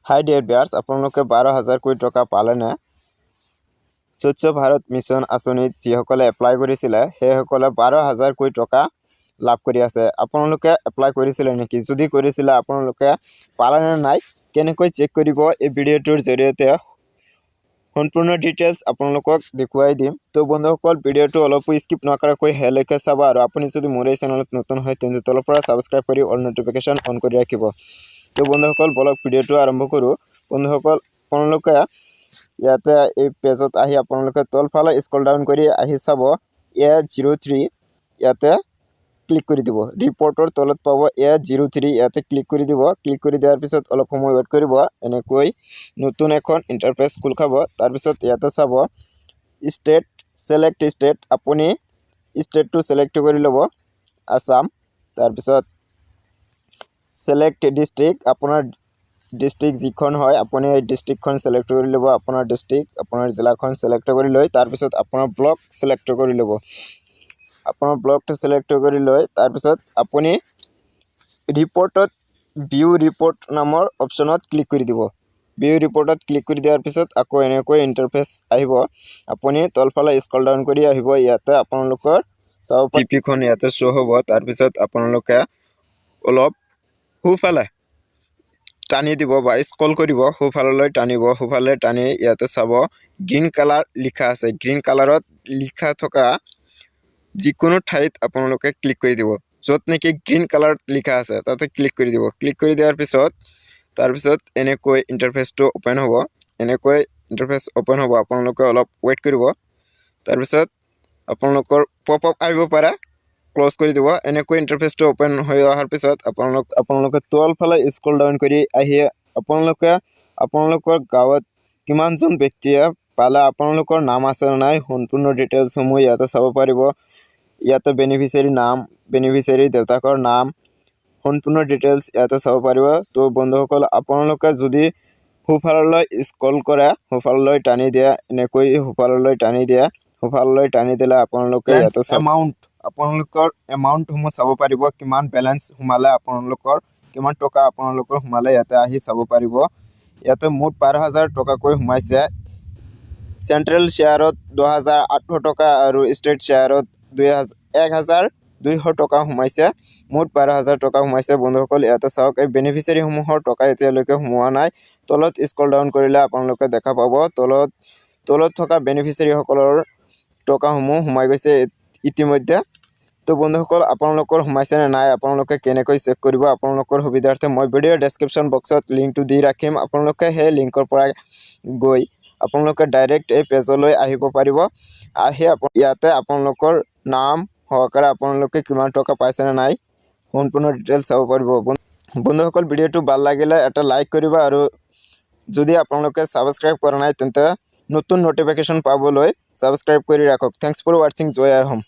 হাই dear বিয়াৰ্স, আপোনালোকে 12,000 কোটি টকা পালেনে? স্বচ্ছ ভাৰত মিছন আঁচনিত যিসকলে এপ্লাই কৰিছিলে সেইসকলে 12,000 কোটি টকা লাভ কৰি আছে। আপোনালোকে এপ্লাই কৰিছিলে নেকি? যদি কৰিছিলে আপোনালোকে পালেনে নাই কেনেকৈ চেক কৰিব এই ভিডিঅ'টোৰ জৰিয়তে সম্পূৰ্ণ ডিটেইলছ আপোনালোকক দেখুৱাই দিম। তো বন্ধুসকল, ভিডিঅ'টো অলপো স্কিপ নকৰাকৈ শেষলৈকে চাব আৰু আপুনি যদি মোৰ এই চেনেলত নতুন হয় তেন্তে তলৰ পৰা ছাবস্ক্ৰাইব কৰি অল নটিফিকেশ্যন অন কৰি ৰাখিব। তো বন্ধুসকল, বলক ভিডিঅ'টো আৰম্ভ কৰোঁ। বন্ধুসকল, আপোনালোকে ইয়াতে এই পেজত আহি আপোনালোকে তলফালে স্ক্ৰল ডাউন কৰি আহি চাব A03 ইয়াতে ক্লিক কৰি দিব। ৰিপৰ্টৰ তলত পাব A03 ইয়াতে ক্লিক কৰি দিব। ক্লিক কৰি দিয়াৰ পিছত অলপ সময় ৱেইট কৰিব। এনেকৈ নতুন এখন ইণ্টাৰফেচ খোল খাব। তাৰপিছত ইয়াতে চাব ষ্টেট, ছিলেক্ট ষ্টেট। আপুনি ষ্টেটটো ছিলেক্ট কৰি ল'ব, আছাম। তাৰপিছত ছিলেক্ট ডিষ্ট্ৰিক্ট, আপোনাৰ ডিষ্ট্ৰিক্ট যিখন হয় আপুনি এই ডিষ্ট্ৰিক্টখন ছিলেক্ট কৰি ল'ব। আপোনাৰ ডিষ্ট্ৰিক্ট, আপোনাৰ জিলাখন ছিলেক্ট কৰি লৈ তাৰপিছত আপোনাৰ ব্লক ছিলেক্ট কৰি ল'ব। আপোনাৰ ব্লকটো ছিলেক্ট কৰি লৈ তাৰপিছত আপুনি ৰিপৰ্টত ভিউ ৰিপৰ্ট নামৰ অপশ্যনত ক্লিক কৰি দিব। ভিউ ৰিপৰ্টত ক্লিক কৰি দিয়াৰ পিছত আকৌ এনেকৈ ইণ্টাৰফেচ আহিব। আপুনি তলফালে স্ক্ৰল ডাউন কৰি আহিব। ইয়াতে আপোনালোকৰ চাব জিপিখন ইয়াতে শ্ব' হ'ব। তাৰপিছত আপোনালোকে অলপ সোঁফালে টানি দিব বা স্ক্ৰল কৰিব, সোঁফাললৈ টানিব। সোঁফালে টানি ইয়াতে চাব গ্ৰীণ কালাৰ লিখা আছে। গ্ৰীণ কালাৰত লিখা থকা যিকোনো ঠাইত আপোনালোকে ক্লিক কৰি দিব। য'ত নেকি গ্ৰীণ কালাৰত লিখা আছে তাতে ক্লিক কৰি দিব। ক্লিক কৰি দিয়াৰ পিছত তাৰপিছত এনেকৈ ইণ্টাৰফেচটো অ'পেন হ'ব। এনেকৈ ইণ্টাৰফেচ অ'পেন হ'ব। আপোনালোকে অলপ ৱেইট কৰিব। তাৰপিছত আপোনালোকৰ পপ আপ আহিব পাৰে, ক্ল'জ কৰি দিব। এনেকৈ ইণ্টাৰফেচটো অ'পেন হৈ অহাৰ পিছত আপোনালোকে তলফালে স্ক্ৰল ডাউন কৰি আহি আপোনালোকৰ গাঁৱত কিমানজন ব্যক্তিয়ে পালে, আপোনালোকৰ নাম আছে নে নাই, সম্পূৰ্ণ ডিটেইলছসমূহ ইয়াতে চাব পাৰিব। ইয়াতে বেনিফিচিয়াৰী নাম, বেনিফিচিয়াৰী দেউতাকৰ নাম, সম্পূৰ্ণ ডিটেইলছ ইয়াতে চাব পাৰিব। তো বন্ধুসকল, আপোনালোকে যদি সোঁফাললৈ স্ক্ৰল কৰে, সোঁফাললৈ টানি দিয়ে, এনেকৈ সোঁফাললৈ টানি দিয়ে, সোঁফাললৈ টানি দিলে আপোনালোকে ইয়াতে আপোনালোকৰ এমাউণ্টসমূহ চাব পাৰিব। কিমান বেলেঞ্চ সোমালে আপোনালোকৰ, কিমান টকা আপোনালোকৰ সোমালে ইয়াতে আহি চাব পাৰিব। ইয়াতে মুঠ 12,000 টকাকৈ সোমাইছে। চেণ্ট্ৰেল শ্বেয়াৰত 2,800 টকা আৰু ষ্টেট শ্বেয়াৰত 1,200 টকা সোমাইছে। মুঠ 12,000 টকা সোমাইছে। বন্ধুসকল, ইয়াতে চাওক এই বেনিফিচিয়াৰীসমূহৰ টকা এতিয়ালৈকে সোমোৱা নাই। তলত স্ক্ৰল ডাউন কৰিলে আপোনালোকে দেখা পাব তলত থকা বেনিফিচিয়াৰীসকলৰ টকাসমূহ সোমাই গৈছে ইতিমধ্যে। তো বন্ধুসকল, আপোনালোকৰ সোমাইছে নে নাই, আপোনালোকে কেনেকৈ চেক কৰিব, আপোনালোকৰ সুবিধাৰ্থে মই ভিডিঅ'ৰ ডেছক্ৰিপশ্যন বক্সত লিংকটো দি ৰাখিম। আপোনালোকে সেই লিংকৰ পৰা গৈ আপোনালোকে ডাইৰেক্ট এই পেজলৈ আহিব পাৰিব। আহি ইয়াতে আপোনালোকৰ নাম সহকাৰে আপোনালোকে কিমান টকা পাইছে নে নাই সম্পূৰ্ণ ডিটেইলছ চাব পাৰিব। বন্ধুসকল, ভিডিঅ'টো ভাল লাগিলে এটা লাইক কৰিব আৰু যদি আপোনালোকে ছাবস্ক্ৰাইব কৰা নাই তেন্তে নতুন নটিফিকেশ্যন পাবলৈ ছাবস্ক্ৰাইব কৰি ৰাখক। থেংকছ ফৰ ৱাচিং। জয় আই হোম।